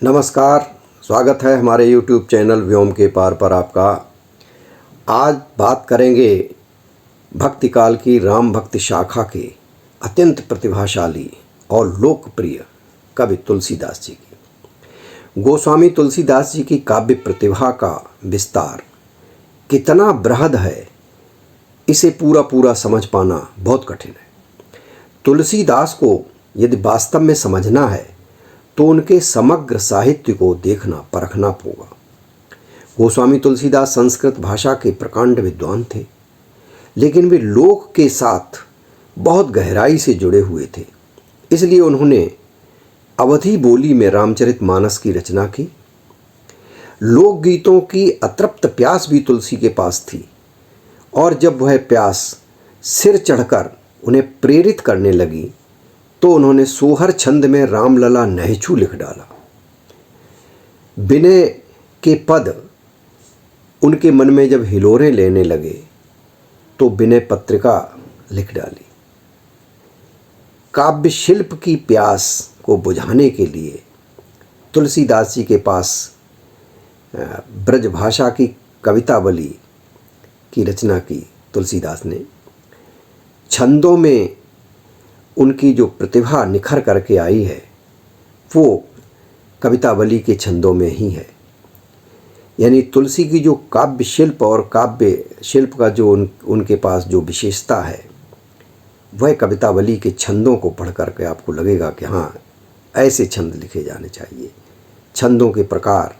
नमस्कार, स्वागत है हमारे YouTube चैनल व्योम के पार पर आपका। आज बात करेंगे भक्ति काल की राम भक्ति शाखा के अत्यंत प्रतिभाशाली और लोकप्रिय कवि तुलसीदास जी की। गोस्वामी तुलसीदास जी की काव्य प्रतिभा का विस्तार कितना बृहद है, इसे पूरा समझ पाना बहुत कठिन है। तुलसीदास को यदि वास्तव में समझना है तो उनके समग्र साहित्य को देखना परखना होगा। गोस्वामी तुलसीदास संस्कृत भाषा के प्रकांड विद्वान थे, लेकिन वे लोक के साथ बहुत गहराई से जुड़े हुए थे। इसलिए उन्होंने अवधी बोली में रामचरितमानस की रचना की। लोकगीतों की अतृप्त प्यास भी तुलसी के पास थी, और जब वह प्यास सिर चढ़कर उन्हें प्रेरित करने लगी तो उन्होंने सोहर छंद में रामलला नहिछु लिख डाला। विनय के पद उनके मन में जब हिलोरें लेने लगे तो विनय पत्रिका लिख डाली। काव्य शिल्प की प्यास को बुझाने के लिए तुलसीदास जी के पास ब्रजभाषा की कवितावली की रचना की। तुलसीदास ने छंदों में उनकी जो प्रतिभा निखर करके आई है वो कवितावली के छंदों में ही है। यानी तुलसी की जो काव्य शिल्प और काव्य शिल्प का जो उनके पास जो विशेषता है, वह कवितावली के छंदों को पढ़ करके आपको लगेगा कि हाँ, ऐसे छंद लिखे जाने चाहिए। छंदों के प्रकार,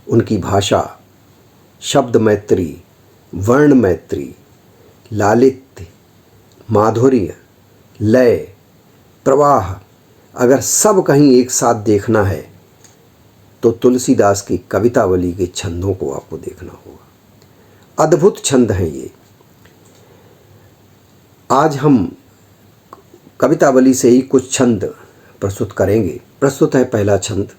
उनकी भाषा, शब्द मैत्री, वर्ण मैत्री, लालित्य, माधुर्य, लय, प्रवाह, अगर सब कहीं एक साथ देखना है तो तुलसीदास की कवितावली के छंदों को आपको देखना होगा। अद्भुत छंद हैं ये। आज हम कवितावली से ही कुछ छंद प्रस्तुत करेंगे। प्रस्तुत है पहला छंद।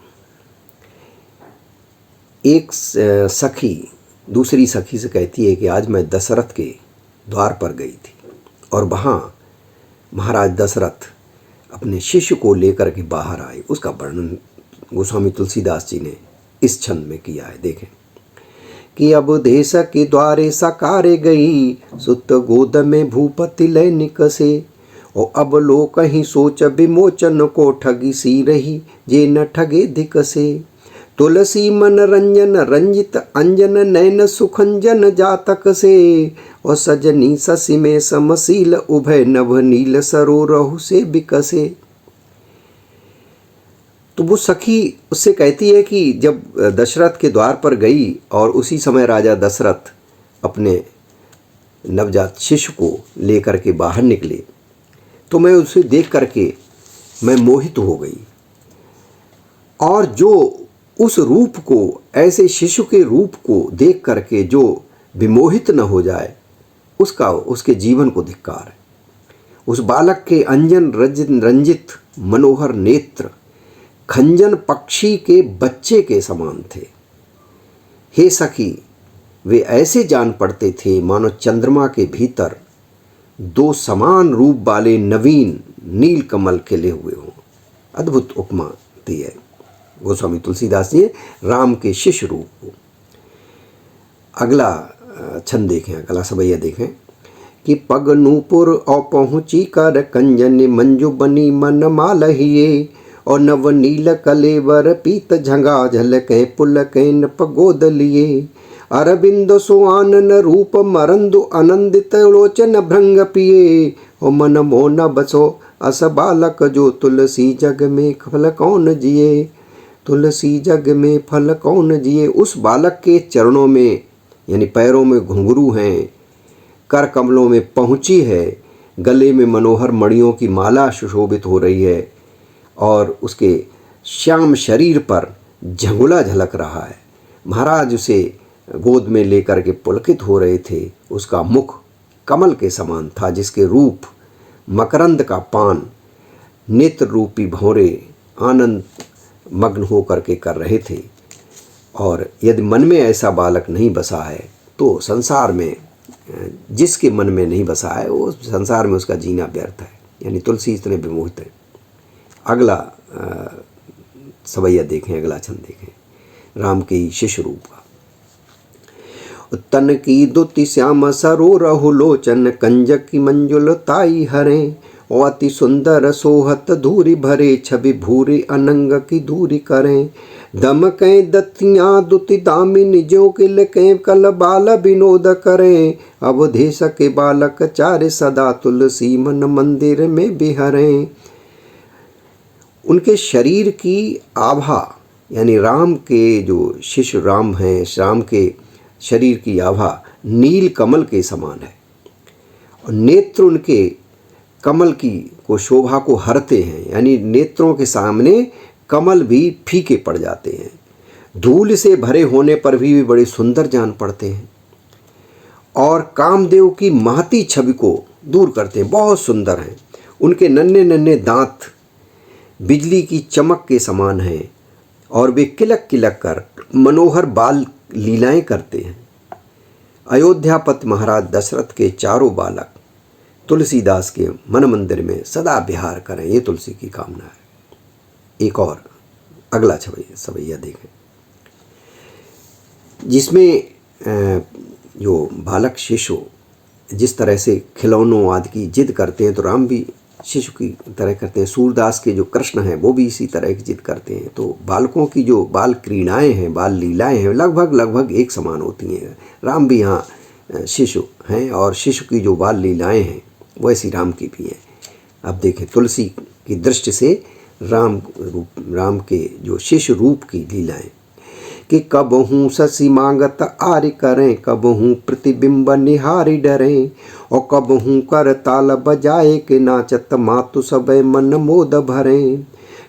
एक सखी दूसरी सखी से कहती है कि आज मैं दशरथ के द्वार पर गई थी और वहाँ महाराज दशरथ अपने शिष्य को लेकर के बाहर आए। उसका वर्णन गोस्वामी तुलसीदास जी ने इस छंद में किया है। देखें कि अब देश के द्वारे सकारे गई, सुत गोद में भूपति लय निकसे, और अब लो कहीं सोच विमोचन को ठगी सी रही, जे न ठगे दिकसे। तुलसी मन रंजन रंजित अंजन नैन सुखंजन जातक से, और सजनी ससी में समशील उभय नभ नील सरोरहु से बिकसे। तो वो सखी उससे कहती है कि जब दशरथ के द्वार पर गई और उसी समय राजा दशरथ अपने नवजात शिशु को लेकर के बाहर निकले, तो मैं उसे देख करके मैं मोहित हो गई। और जो उस रूप को, ऐसे शिशु के रूप को देख करके जो विमोहित न हो जाए, उसके जीवन को धिक्कार है। उस बालक के अंजन रंजित मनोहर नेत्र खंजन पक्षी के बच्चे के समान थे। हे सखी, वे ऐसे जान पड़ते थे मानो चंद्रमा के भीतर दो समान रूप वाले नवीन नील कमल खिले हुए हों। अद्भुत उपमा दी है गोस्वामी तुलसीदास जी राम के शिष्य रूप को। अगला छंद देखें, अगला सबैया देखें कि पग नूपुर और पहुँची कर कंजन मंजू बनी मन मालहिए, और नव नील कलेवर पीत झंगा झलके पुलके नप गोद लिए। अरविंद सुआनन रूप मरंदु आनंदित लोचन भृंग पिए, और मन मोन बसो अस बालक जो तुलसी जग में फल कौन जिए। तुलसी जग में फल कौन जिए। उस बालक के चरणों में यानी पैरों में घुंघरू हैं, कर कमलों में पहुँची है, गले में मनोहर मणियों की माला सुशोभित हो रही है, और उसके श्याम शरीर पर झंगुला झलक रहा है। महाराज उसे गोद में लेकर के पुलकित हो रहे थे। उसका मुख कमल के समान था, जिसके रूप मकरंद का पान नेत्र रूपी भौरे आनंद मग्न हो करके कर रहे थे। और यदि मन में ऐसा बालक नहीं बसा है तो संसार में, जिसके मन में नहीं बसा है वो संसार में उसका जीना व्यर्थ है। यानी तुलसी इतने विमोहित है। अगला सवैया देखें, अगला छंद देखें राम के शिशु रूप का। तन की दुति श्याम सरो रहु लोचन, कंजक की मंजुल ताई हरे, अति सुंदर सोहत धूरी भरे, छवि भूरी अनंग की दूरी करें। दम कं दत्तियाँ दुति दामिनी, जो किल के कल बाल विनोद करें। अवधेश के बालक चारे, सदा तुलसी मन मंदिर में बिहरें। उनके शरीर की आभा, यानी राम के जो शिशु राम हैं, राम के शरीर की आभा नील कमल के समान है, और नेत्र उनके कमल की को शोभा को हरते हैं, यानी नेत्रों के सामने कमल भी फीके पड़ जाते हैं। धूल से भरे होने पर भी बड़े सुंदर जान पड़ते हैं, और कामदेव की महती छवि को दूर करते हैं, बहुत सुंदर हैं। उनके नन्हे नन्हे दांत बिजली की चमक के समान हैं, और वे किलक किलक कर मनोहर बाल लीलाएं करते हैं। अयोध्यापति महाराज दशरथ के चारों बालक तुलसीदास के मन मंदिर में सदा विहार करें, ये तुलसी की कामना है। एक और अगला सवैया देखें, जिसमें जो बालक शिशु जिस तरह से खिलौनों आदि की जिद करते हैं, तो राम भी शिशु की तरह करते हैं। सूरदास के जो कृष्ण हैं वो भी इसी तरह की जिद करते हैं। तो बालकों की जो बाल क्रीड़ाएँ हैं, बाल लीलाएँ हैं, लगभग एक समान होती हैं। राम भी यहाँ शिशु हैं, और शिशु की जो बाल लीलाएँ हैं वैसी राम की भी हैं। अब देखें तुलसी की दृष्टि से राम के जो शिशु रूप की लीलाएँ, कि कबहूँ शशि मांगत आर्य करें, कबहूँ प्रतिबिंब निहारी डरें, और कबहूँ कर ताल बजाए के नाचत मातु सबे मन मोद भरें।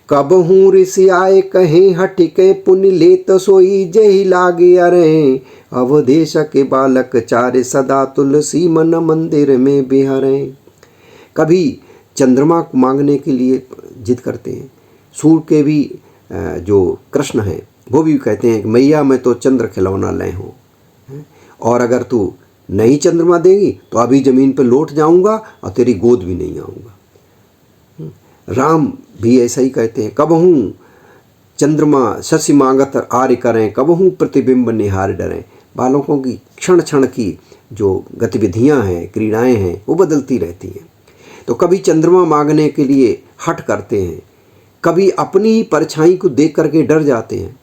कबहूँ ऋषि आए कहें हटिके पुनि लेत सोई जही लागे अरें, अवधेश के बालक चारे सदा तुलसी मन मंदिर में बिहरें। कभी चंद्रमा को मांगने के लिए जिद करते हैं। सूर्य के भी जो कृष्ण हैं वो भी कहते हैं कि मैया मैं तो चंद्र खिलौना ले हूँ, और अगर तू नहीं चंद्रमा देगी तो अभी ज़मीन पर लौट जाऊँगा और तेरी गोद भी नहीं आऊँगा। राम भी ऐसा ही कहते हैं, कबहूँ चंद्रमा शशि मांगत आर्य करें, कबहूँ प्रतिबिंब निहार डरें। बालकों की क्षण क्षण की जो गतिविधियाँ हैं, क्रीड़ाएँ हैं, वो बदलती रहती हैं। तो कभी चंद्रमा मांगने के लिए हट करते हैं, कभी अपनी ही परछाई को देख करके डर जाते हैं,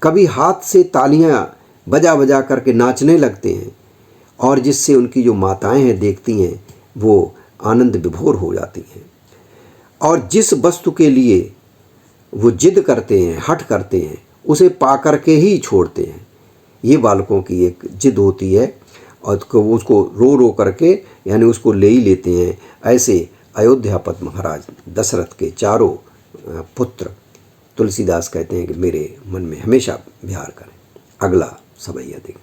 कभी हाथ से तालियां बजा बजा करके नाचने लगते हैं, और जिससे उनकी जो माताएं हैं देखती हैं वो आनंद विभोर हो जाती हैं। और जिस वस्तु के लिए वो जिद करते हैं, हट करते हैं, उसे पा करके ही छोड़ते हैं। ये बालकों की एक जिद होती है, और उसको रो रो करके यानी उसको ले ही लेते हैं। ऐसे अयोध्यापति महाराज दशरथ के चारों पुत्र तुलसीदास कहते हैं कि मेरे मन में हमेशा विहार करें। अगला सवैया देखें,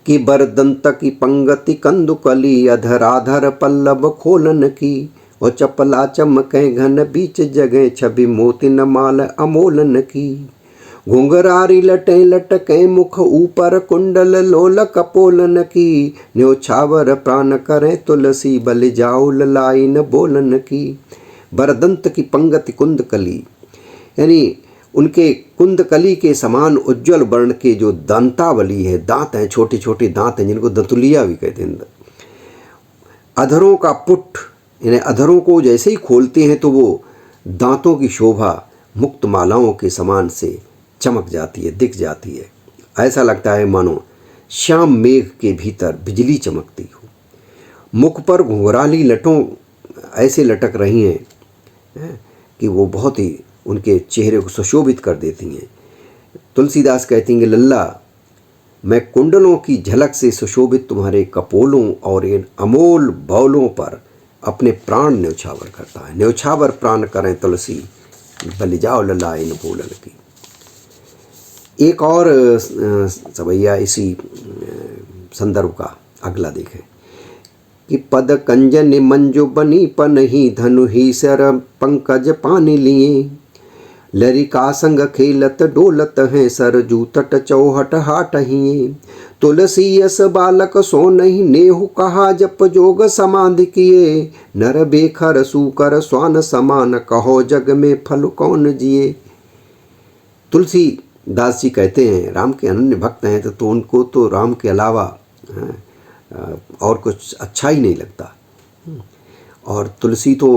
कि बरदंत की पंगति कंदुकली, अधराधर पल्लव खोलन की, और चपला चमके घन बीच जगह, छवि मोती न माल अमोलन की। घुंघरारी लटे लटके मुख ऊपर, कुंडल लोल कपोलन की, न्योछावर प्राण करें तुलसी, बल जाओ ललाइन बोलन की। बरदंत की पंगति कुंदकली, यानी उनके कुंदकली के समान उज्ज्वल वर्ण के जो दंतावली है, दांत हैं, छोटे छोटे दांत हैं जिनको दंतुलिया भी कहते हैं। अधरों का पुट, यानी अधरों को जैसे ही खोलते हैं तो वो दांतों की शोभा मुक्त मालाओं के समान से चमक जाती है, दिख जाती है। ऐसा लगता है मानो श्याम मेघ के भीतर बिजली चमकती हो। मुख पर घुंघराली लटों ऐसे लटक रही हैं कि वो बहुत ही उनके चेहरे को सुशोभित कर देती हैं। तुलसीदास कहती हैं कि लल्ला, मैं कुंडलों की झलक से सुशोभित तुम्हारे कपोलों और इन अमोल बौलों पर अपने प्राण न्यौछावर करता है। न्यौछावर प्राण करें तुलसी, बलि जाओ लल्ला इन बोलन की। एक और सवैया इसी संदर्भ का अगला देखें, कि पद कंजन मंजु बनी पनही, धनु ही सर पंकज पानी लिए, लरिका संग खेलत डोलत हैं, सरजू तट चौहट हाट हिए। तुलसी यस बालक सो नहीं नेहु कहा जप जोग समाधि किए, नर बेखर सूकर स्वान समान कहो जग में फल कौन जिए। तुलसी दास जी कहते हैं राम के अनन्य भक्त हैं तो उनको तो राम के अलावा और कुछ अच्छा ही नहीं लगता। और तुलसी तो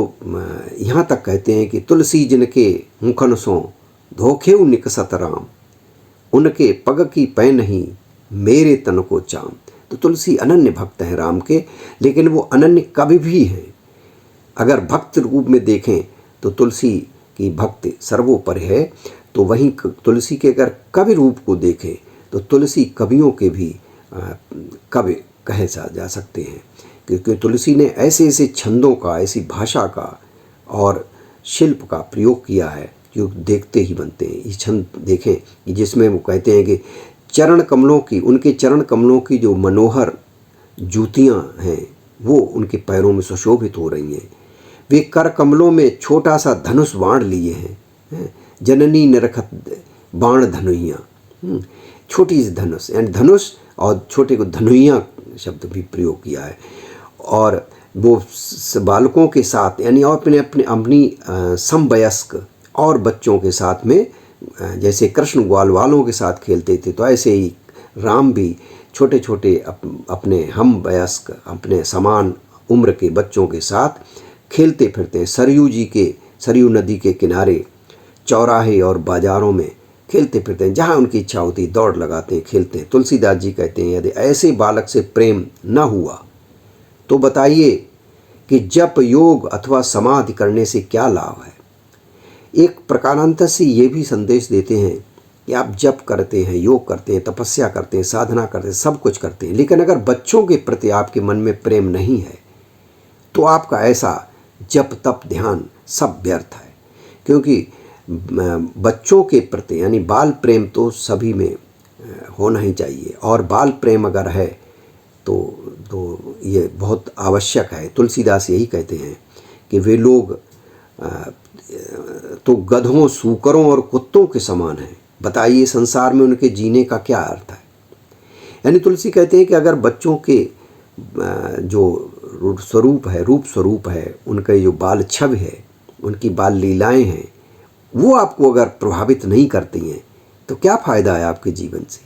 यहाँ तक कहते हैं कि तुलसी जिनके मुखन सो धोखे निकसत राम, उनके पग की पै नहीं मेरे तन को चाम। तो तुलसी अनन्य भक्त हैं राम के, लेकिन वो अनन्य कवि भी हैं। अगर भक्त रूप में देखें तो तुलसी की भक्ति सर्वोपरि है, तो वहीं तुलसी के अगर कवि रूप को देखें तो तुलसी कवियों के भी कवि कहे जा सकते हैं, क्योंकि तुलसी ने ऐसे ऐसे छंदों का, ऐसी भाषा का और शिल्प का प्रयोग किया है जो देखते ही बनते हैं। ये छंद देखें कि जिसमें वो कहते हैं कि चरण कमलों की, उनके चरण कमलों की जो मनोहर जूतियाँ हैं वो उनके पैरों में सुशोभित हो रही हैं। वे कर कमलों में छोटा सा धनुष बाण लिए हैं, जननी निरखत बाण धनुइयाँ, छोटी सी धनुष, यानी धनुष और छोटे को धनुइयाँ शब्द भी प्रयोग किया है। और वो बालकों के साथ यानी और अपनी समवयस्क और बच्चों के साथ में, जैसे कृष्ण ग्वाल वालों के साथ खेलते थे, तो ऐसे ही राम भी छोटे छोटे अपने हम वयस्क, अपने समान उम्र के बच्चों के साथ खेलते फिरते हैं। सरयू नदी के किनारे, चौराहे और बाज़ारों में खेलते फिरते हैं, जहाँ उनकी इच्छा होती दौड़ लगाते हैं, खेलते हैं। तुलसीदास जी कहते हैं यदि ऐसे बालक से प्रेम न हुआ तो बताइए कि जप योग अथवा समाधि करने से क्या लाभ है। एक प्रकारांतर से ये भी संदेश देते हैं कि आप जप करते हैं, योग करते हैं, तपस्या करते हैं, साधना करते हैं, सब कुछ करते हैं, लेकिन अगर बच्चों के प्रति आपके मन में प्रेम नहीं है तो आपका ऐसा जप तप ध्यान सब व्यर्थ है। क्योंकि बच्चों के प्रति यानी बाल प्रेम तो सभी में होना ही चाहिए, और बाल प्रेम अगर है तो ये बहुत आवश्यक है। तुलसीदास यही कहते हैं कि वे लोग तो गधों, सूकरों और कुत्तों के समान हैं, बताइए संसार में उनके जीने का क्या अर्थ है। यानी तुलसी कहते हैं कि अगर बच्चों के जो रूप स्वरूप है, उनके जो बाल छवि है, उनकी बाल लीलाएं हैं, वो आपको अगर प्रभावित नहीं करती हैं तो क्या फ़ायदा है आपके जीवन से।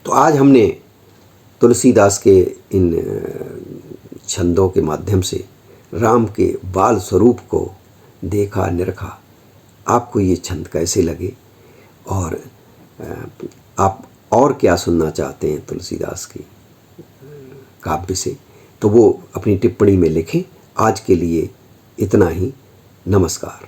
तो आज हमने तुलसीदास के इन छंदों के माध्यम से राम के बाल स्वरूप को देखा, निरखा। आपको ये छंद कैसे लगे और आप और क्या सुनना चाहते हैं तुलसीदास की काव्य से, तो वो अपनी टिप्पणी में लिखें। आज के लिए इतना ही। नमस्कार।